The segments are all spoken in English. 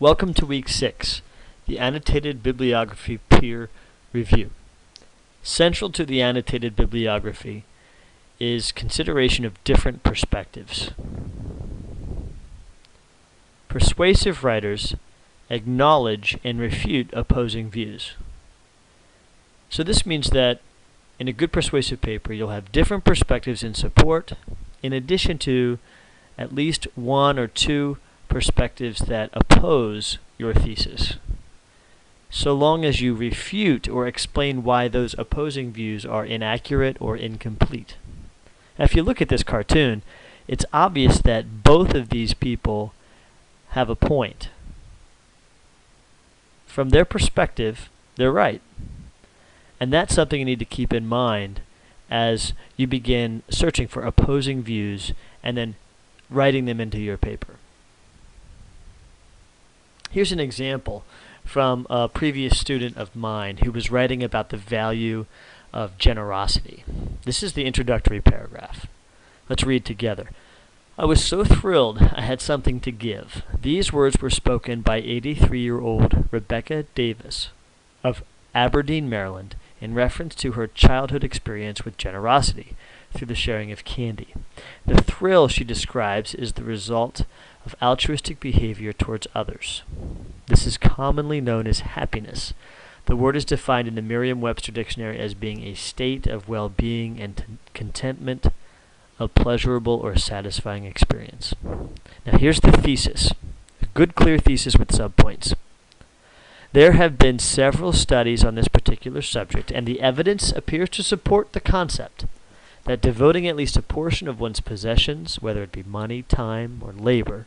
Welcome to Week 6, the Annotated Bibliography Peer Review. Central to the Annotated Bibliography is consideration of different perspectives. Persuasive writers acknowledge and refute opposing views. So this means that in a good persuasive paper, you'll have different perspectives in support, in addition to at least one or two perspectives that oppose your thesis, so long as you refute or explain why those opposing views are inaccurate or incomplete. Now, if you look at this cartoon, it's obvious that both of these people have a point. From their perspective, they're right. And that's something you need to keep in mind as you begin searching for opposing views and then writing them into your paper. Here's an example from a previous student of mine who was writing about the value of generosity. This is the introductory paragraph. Let's read together. I was so thrilled I had something to give. These words were spoken by 83-year-old Rebecca Davis of Aberdeen, Maryland, in reference to her childhood experience with generosity through the sharing of candy. The thrill she describes is the result of altruistic behavior towards others. This is commonly known as happiness. The word is defined in the Merriam-Webster dictionary as being a state of well-being and contentment, a pleasurable or satisfying experience. Now here's the thesis, a good clear thesis with subpoints. There have been several studies on this particular subject, and the evidence appears to support the concept that devoting at least a portion of one's possessions, whether it be money, time, or labor,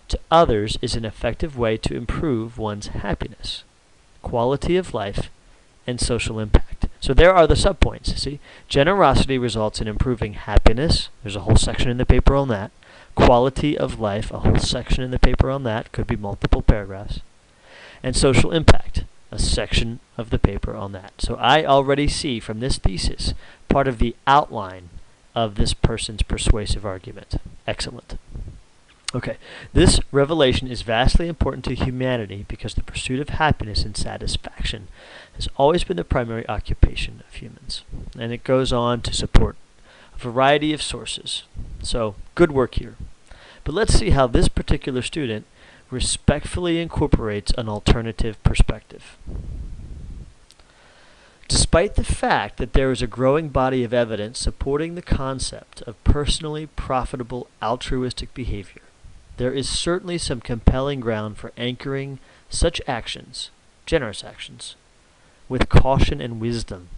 to others is an effective way to improve one's happiness, quality of life, and social impact. So there are the subpoints. See, generosity results in improving happiness. There's a whole section in the paper on that. Quality of life, a whole section in the paper on that. Could be multiple paragraphs. And social impact, a section of the paper on that. So I already see from this thesis part of the outline of this person's persuasive argument. Excellent. Okay, this revelation is vastly important to humanity because the pursuit of happiness and satisfaction has always been the primary occupation of humans. And it goes on to support a variety of sources. So, good work here. But let's see how this particular student respectfully incorporates an alternative perspective. Despite the fact that there is a growing body of evidence supporting the concept of personally profitable altruistic behavior, there is certainly some compelling ground for anchoring such actions, generous actions, with caution and wisdom.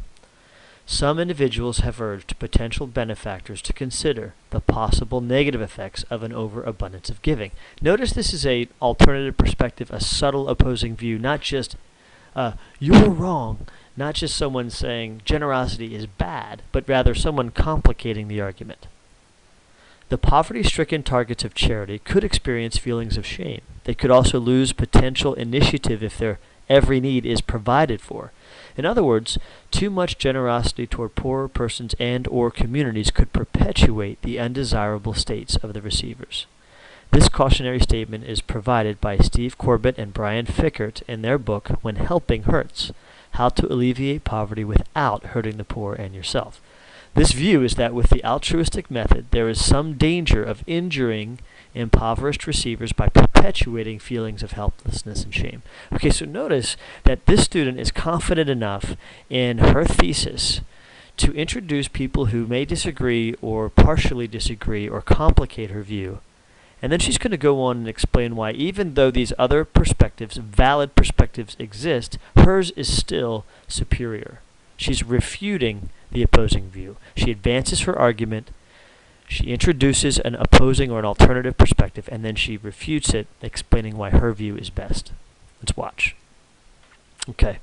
Some individuals have urged potential benefactors to consider the possible negative effects of an overabundance of giving. Notice this is an alternative perspective, a subtle opposing view, not just, you're wrong, not just someone saying generosity is bad, but rather someone complicating the argument. The poverty-stricken targets of charity could experience feelings of shame. They could also lose potential initiative if their every need is provided for. In other words, too much generosity toward poorer persons and/or communities could perpetuate the undesirable states of the receivers. This cautionary statement is provided by Steve Corbett and Brian Fickert in their book, When Helping Hurts: How to Alleviate Poverty Without Hurting the Poor and Yourself. This view is that with the altruistic method, there is some danger of injuring impoverished receivers by perpetuating feelings of helplessness and shame. Okay, so notice that this student is confident enough in her thesis to introduce people who may disagree or partially disagree or complicate her view. And then she's going to go on and explain why, even though these other perspectives, valid perspectives, exist, hers is still superior. She's refuting the opposing view. She advances her argument, she introduces an opposing or an alternative perspective, and then she refutes it, explaining why her view is best. Let's watch. Okay.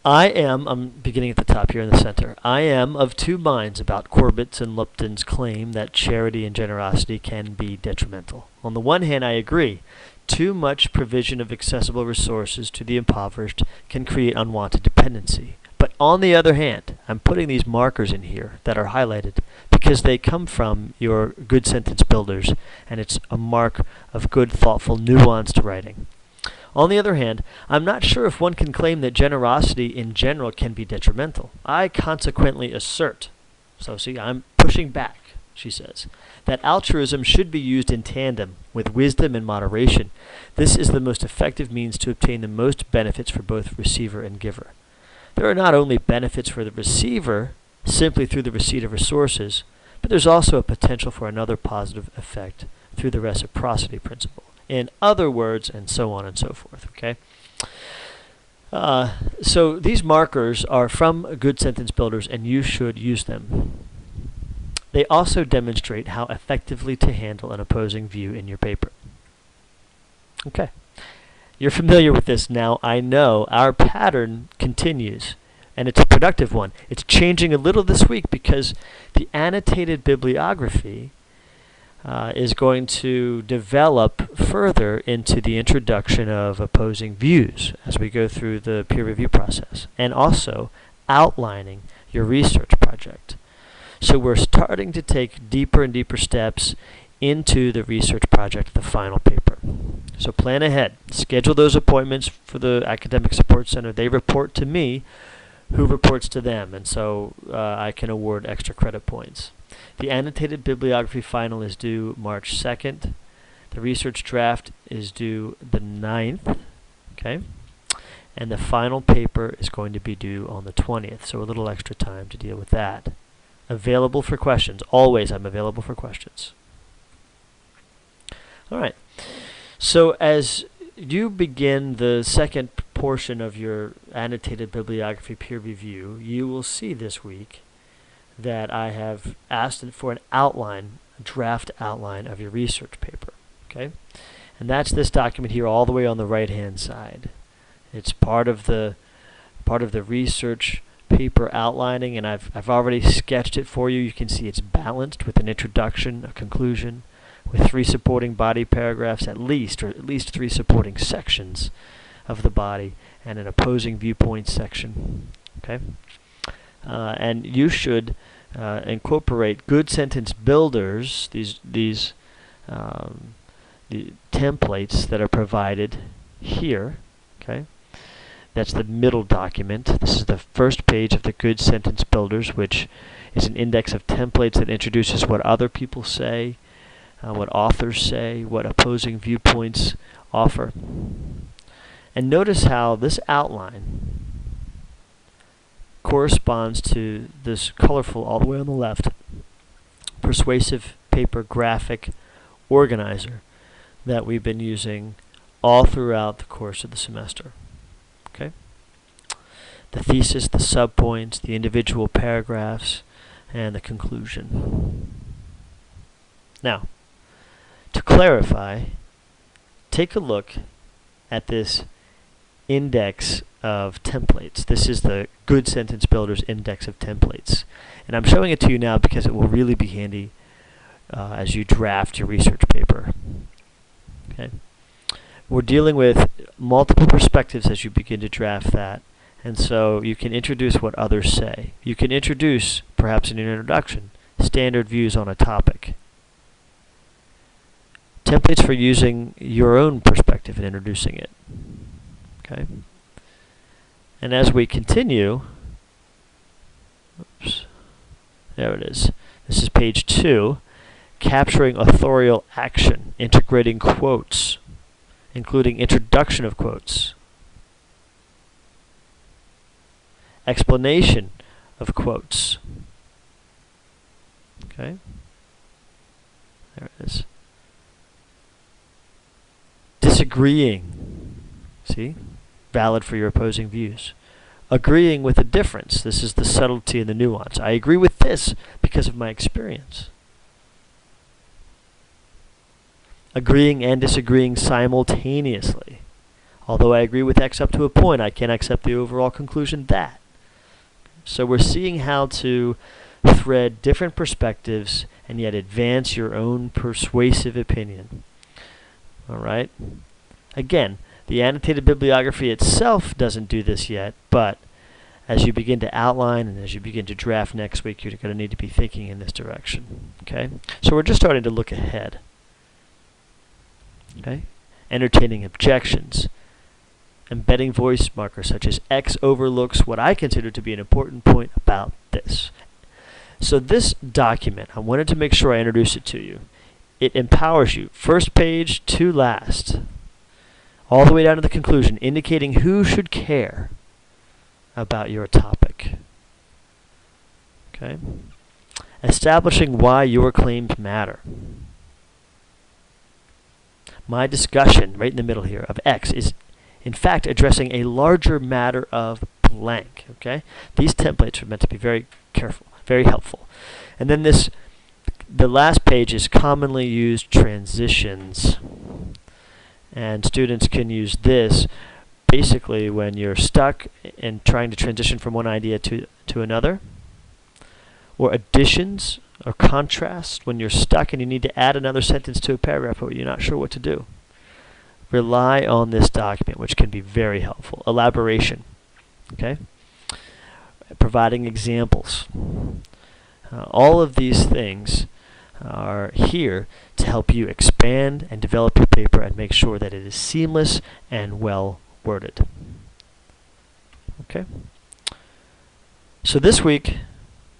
I'm beginning at the top here in the center. I am of two minds about Corbett's and Lupton's claim that charity and generosity can be detrimental. On the one hand, I agree. Too much provision of accessible resources to the impoverished can create unwanted dependency. But on the other hand, I'm putting these markers in here that are highlighted because they come from your good sentence builders, and it's a mark of good, thoughtful, nuanced writing. On the other hand, I'm not sure if one can claim that generosity in general can be detrimental. I consequently assert, so see, I'm pushing back, she says, that altruism should be used in tandem with wisdom and moderation. This is the most effective means to obtain the most benefits for both receiver and giver. There are not only benefits for the receiver simply through the receipt of resources, but there's also a potential for another positive effect through the reciprocity principle. In other words, and so on and so forth, okay? So these markers are from Good Sentence Builders, and you should use them. They also demonstrate how effectively to handle an opposing view in your paper. Okay. You're familiar with this now, I know. Our pattern continues, and it's a productive one. It's changing a little this week because the annotated bibliography is going to develop further into the introduction of opposing views as we go through the peer review process, and also outlining your research project. So we're starting to take deeper and deeper steps into the research project, the final paper. So plan ahead. Schedule those appointments for the Academic Support Center. They report to me, who reports to them, and so I can award extra credit points. The annotated bibliography final is due March 2nd. The research draft is due the 9th, okay? And the final paper is going to be due on the 20th, so a little extra time to deal with that. Available for questions. Always I'm available for questions. All right. So as you begin the second portion of your annotated bibliography peer review, you will see this week that I have asked for an outline, a draft outline of your research paper. Okay? And that's this document here all the way on the right-hand side. It's part of the research paper outlining, and I've already sketched it for you. You can see it's balanced with an introduction, a conclusion, with 3 supporting body paragraphs at least 3 supporting sections of the body, and an opposing viewpoint section. Okay, and you should incorporate Good Sentence Builders, the templates that are provided here. Okay. That's the middle document. This is the first page of the Good Sentence Builders, which is an index of templates that introduces what other people say, what authors say, what opposing viewpoints offer. And notice how this outline corresponds to this colorful, all the way on the left, persuasive paper graphic organizer that we've been using all throughout the course of the semester. Okay? The thesis, the subpoints, the individual paragraphs, and the conclusion. Now, to clarify, take a look at this index of templates. This is the Good Sentence Builders index of templates. And I'm showing it to you now because it will really be handy as you draft your research paper. Okay? We're dealing with multiple perspectives as you begin to draft that, and so you can introduce what others say. You can introduce, perhaps in an introduction, standard views on a topic. Templates for using your own perspective in introducing it. Okay? And as we continue, oops, there it is. This is page 2, capturing authorial action, integrating quotes, including introduction of quotes, explanation of quotes. Okay? There it is. Disagreeing. See? Valid for your opposing views. Agreeing with a difference. This is the subtlety and the nuance. I agree with this because of my experience. Agreeing and disagreeing simultaneously. Although I agree with X up to a point, I can't accept the overall conclusion that. So we're seeing how to thread different perspectives and yet advance your own persuasive opinion. Alright? Again, the annotated bibliography itself doesn't do this yet, but as you begin to outline and as you begin to draft next week, you're going to need to be thinking in this direction. Okay? So we're just starting to look ahead. Okay? Entertaining objections, embedding voice markers such as X overlooks what I consider to be an important point about this. So this document, I wanted to make sure I introduce it to you. It empowers you, first page to last, all the way down to the conclusion, indicating who should care about your topic. Okay? Establishing why your claims matter. My discussion, right in the middle here, of X is in fact addressing a larger matter of blank. Okay? These templates are meant to be very careful, very helpful. And then the last page is commonly used transitions. And students can use this basically when you're stuck in trying to transition from one idea to another. Or additions or contrasts when you're stuck and you need to add another sentence to a paragraph but you're not sure what to do. Rely on this document, which can be very helpful. Elaboration, okay? Providing examples. All of these things are here to help you expand and develop your paper and make sure that it is seamless and well worded. Okay? So this week,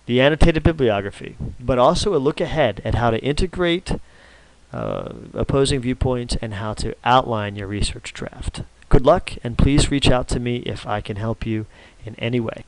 the annotated bibliography, but also a look ahead at how to integrate opposing viewpoints and how to outline your research draft. Good luck, and please reach out to me if I can help you in any way.